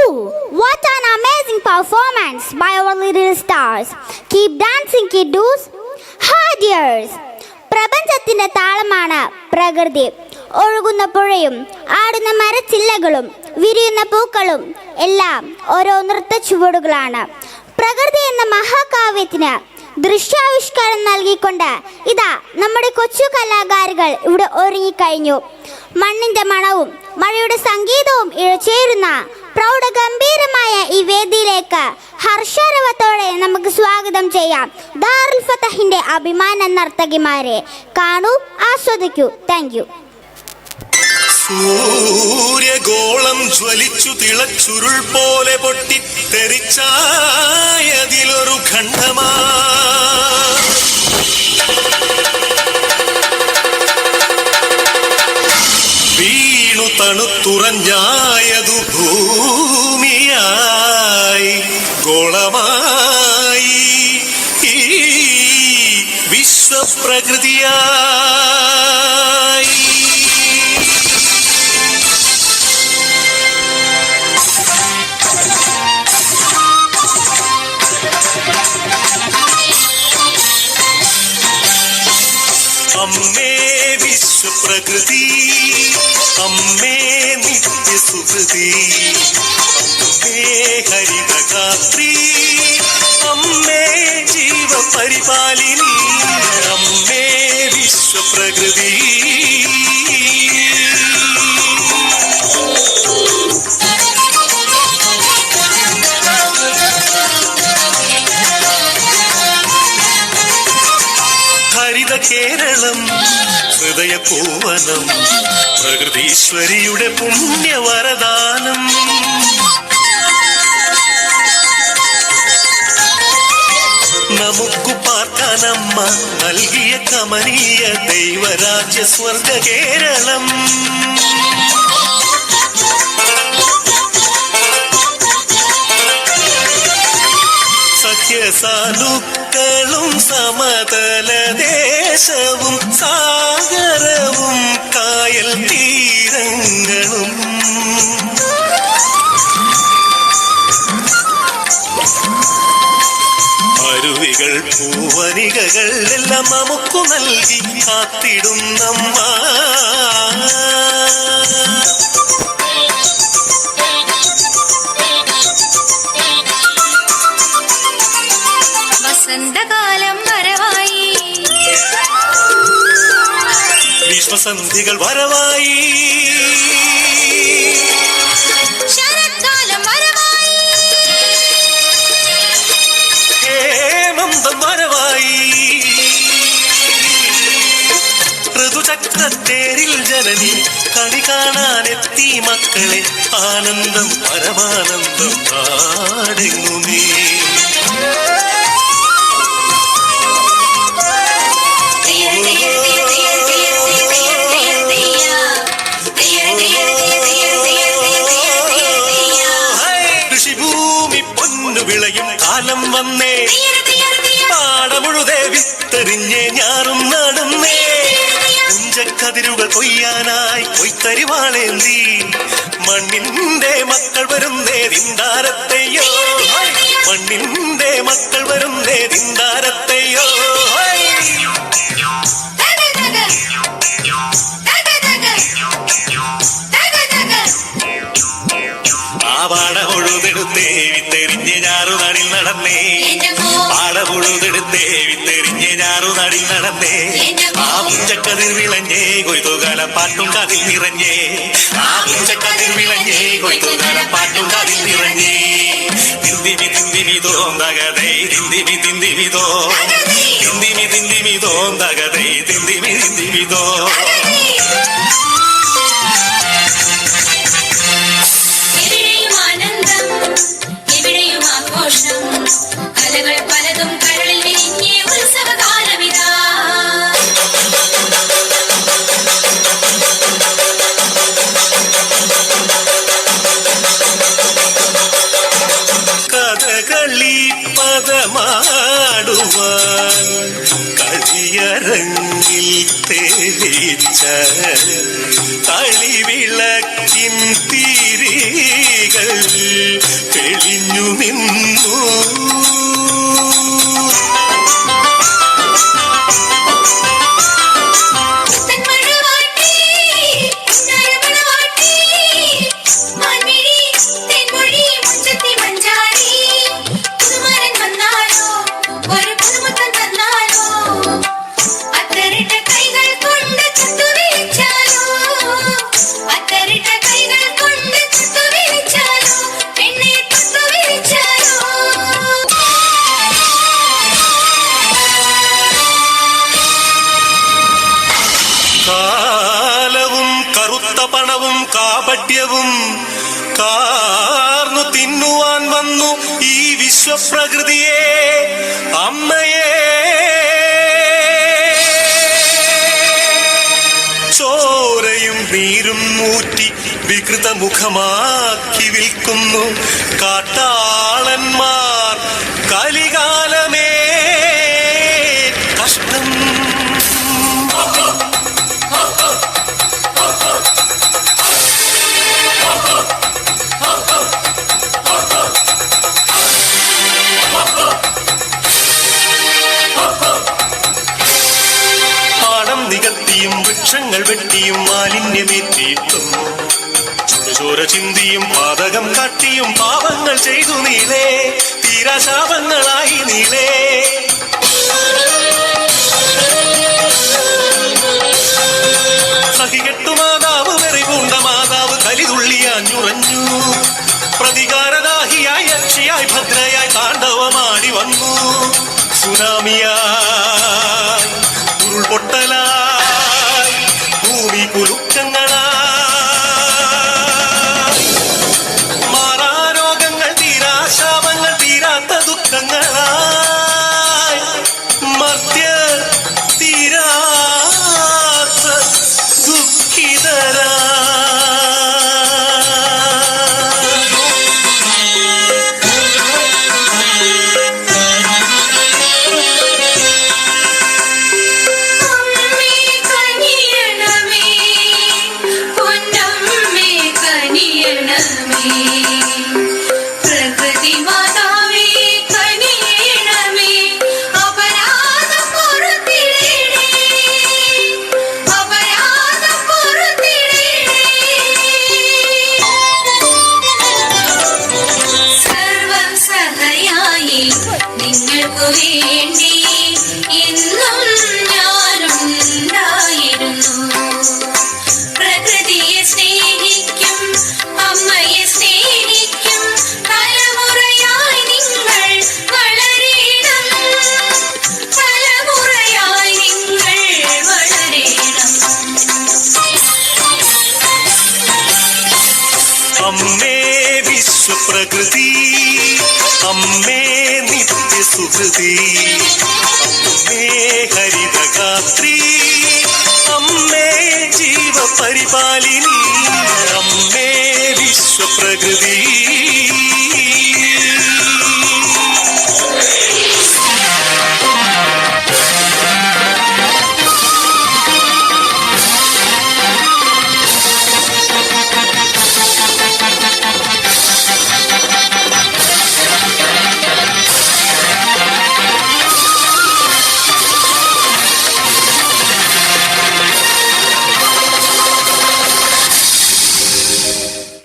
What an amazing performance by our little stars. Keep dancing, kiddos. Hi dears. പ്രപഞ്ചത്തിന്റെ താളമാണ് പ്രകൃതി. ഒഴുകുന്ന പുഴയും ആടുന്ന മരച്ചില്ലകളും വിരിയുന്ന പൂക്കളും എല്ലാം ഓരോ നൃത്ത ചുവടുകളാണ്. പ്രകൃതി എന്ന മഹാകാവ്യത്തിന് ദൃശ്യാവിഷ്കാരം നൽകിക്കൊണ്ട് ഇതാ നമ്മുടെ കൊച്ചു കലാകാരികൾ ഇവിടെ ഒരുങ്ങിക്കഴിഞ്ഞു. മണ്ണിന്റെ മണവും മഴയുടെ സംഗീതവും ഇഴചേരുന്ന പ്രൗഢഗംഭീരമായ ഈ വേദിയിലേക്ക് ഹർഷാരവത്തോടെ നമുക്ക് സ്വാഗതം ചെയ്യാം ദാറുൽ ഫതഹിന്റെ അഭിമാന നർത്തകിമാരെ. കാണൂ, ആസ്വദിക്കൂ. Thank you. സൂര്യഗോളം ജ്വലിച്ചു തിളച്ചുരുൾ പോലെ പൊട്ടിത്തെറിച്ചായതിലൊരു ഖണ്ഡമാ വീണു തണുത്തുറഞ്ഞായതു ഭൂമിയായി ഗോളമായി ഈ വിശ്വപ്രകൃതിയായി. അമ്മേ വിശ്വപ്രകൃതി, അമ്മേ നിത്യസുഹൃതി, അമ്മേ ഹരിതഗാത്രി, അമ്മേ ജീവപരിപാലിനി, അമ്മേ വിശ്വപ്രകൃതി. ഹരിത കേരളം ഹൃദയപൂവനം, പ്രകൃതീശ്വരിയുടെ പുണ്യവരദാനം. നമുക്കു പാർക്കാനമ്മ നൽകിയ കമനീയ ദൈവരാജ്യ സ്വർഗ കേരളം. സഖ്യസാനുക്കളും സമതല ദേശവും സാഗരവും കായൽ തീരങ്ങളും അരുവികൾ പൂവനികകൾ എല്ലാം നമുക്കു നൽകി കാത്തിടുന്നമ്മ. വസന്തകാലം വരവായി, വിശ്വസന്ധികൾ വരവായി, ശരത്കാലം വരവായി, ഹേമന്തം വരവായി. ഋതുചക്രത്തേരിൽ ജനനി കണി കാണാനെത്തി മക്കളെ, ആനന്ദം പരമാനന്ദം നാടെങ്ങുമേ. കൃഷിഭൂമി പൊന്നു വിളയും കാലം വന്നേ, പാടമുഴുതേ വിത്തെറിഞ്ഞേ ഞാറും നടുന്നേ. കുഞ്ചക്കതിരുകൾ കൊയ്യാനായി കൊയ്ത്തരിവാളേന്തി മണ്ണിന്റെ മക്കൾ വരുന്നേ ദിന്താരത്തെയോ, മണ്ണിന്റെ മക്കൾ വരുന്നേ ദിന്താരത്തെയോ. പാടമുഴുതെടുത്തേ വിത്തെറിഞ്ഞ് ഞാറു നടിൽ നടന്നേ, പാടമുഴുതെടുത്തേ വിത്തെറിഞ്ഞ് ഞാറു നടിൽ നടന്നേ. ആ പുഞ്ചക്കതിർ വിളഞ്ഞേ കൊയ്ത്തുകാല പാട്ടും കതിൽ നിറഞ്ഞേ, ആ പുഞ്ചക്കതിർ വിളഞ്ഞേ കൊയ്ത്തുകാല പാട്ടും കതിൽ നിറഞ്ഞേ. തിന്തിമി തിന്തിമി തോന്തകതേ തിന്തിമി തിന്തിമി തോ, തിന്തിമി തിന്തിമി തോന്തകതേ തിന്തിമി തിന്തിമി തോ. കലകൾ പലതും കരളിൽ വിരിഞ്ഞേ ഉത്സവകാലമിതാ. കഥകളി പദമാടുവാൻ കളിയരങ്ങിൽ തെളിച്ച കളിവിളക്കിൻ തിരികൾ തെളിഞ്ഞു നിന്നു. കാലവും കറുത്ത പണവും കാപട്യവും കാർന്നു തിന്നുവാൻ വന്നു ഈ വിശ്വപ്രകൃതിയെ, അമ്മയെ. ചോരയും നീരും മൂറ്റി വികൃതമുഖമാക്കി വിൽക്കുന്നു കാട്ടാളന്മാർ. കലികാലമേ കഷ്ടം. പാടം നികത്തിയും വൃക്ഷങ്ങൾ വെട്ടിയും മാലിന്യമേറ്റിയിട്ടും ചുടുചോര ചിന്തിയും പാതകം കാട്ടിയും പാപങ്ങൾ ചെയ്തു നീളേ, തീരാശാപങ്ങളായി നീളേ. സഹികെട്ടു മാതാവ് വെറിപൂണ്ട മാതാവ് കലിതുള്ളിയാഞ്ഞുറഞ്ഞു. പ്രതികാരദാഹിയായി അക്ഷിയായി ഭദ്രയായി താണ്ഡവമാടി വന്നു. സുനാമിയായി ഉരുൾപൊട്ടലായി ഭൂമി കുലുക്കങ്ങളായി മാറാരോഗങ്ങൾ തീരാശാപങ്ങൾ തീരാത്ത ദുഃഖങ്ങളായി മർത്യ തീരാത്ത ദുഃഖിതരാ. പ്രകൃതി മാതാവേ കനിയണമേ, അപരാധം പൊറുത്തിടണേ, അപരാധം പൊറുത്തിടണേ. സർവം സഹയായി നിങ്ങൾക്കു വേണ്ടി എന്നും ഞാനുണ്ടായിരുന്നു. പ്രകൃതിയെ സ്നേഹിക്കും, അമ്മയെ സ്നേഹിക്കും, തലമുറയായി നിങ്ങൾ വളരണം, തലമുറയായി നിങ്ങൾ വളരണം. അമ്മേ വിശ്വപ്രകൃതി, അമ്മേ നിത്യസുഹൃതി, അമ്മേ ഹരിതഗാത്രി, അമ്മേ ജീവപരിപാലിനി, അമ്മേ വിശ്വപ്രകൃതി.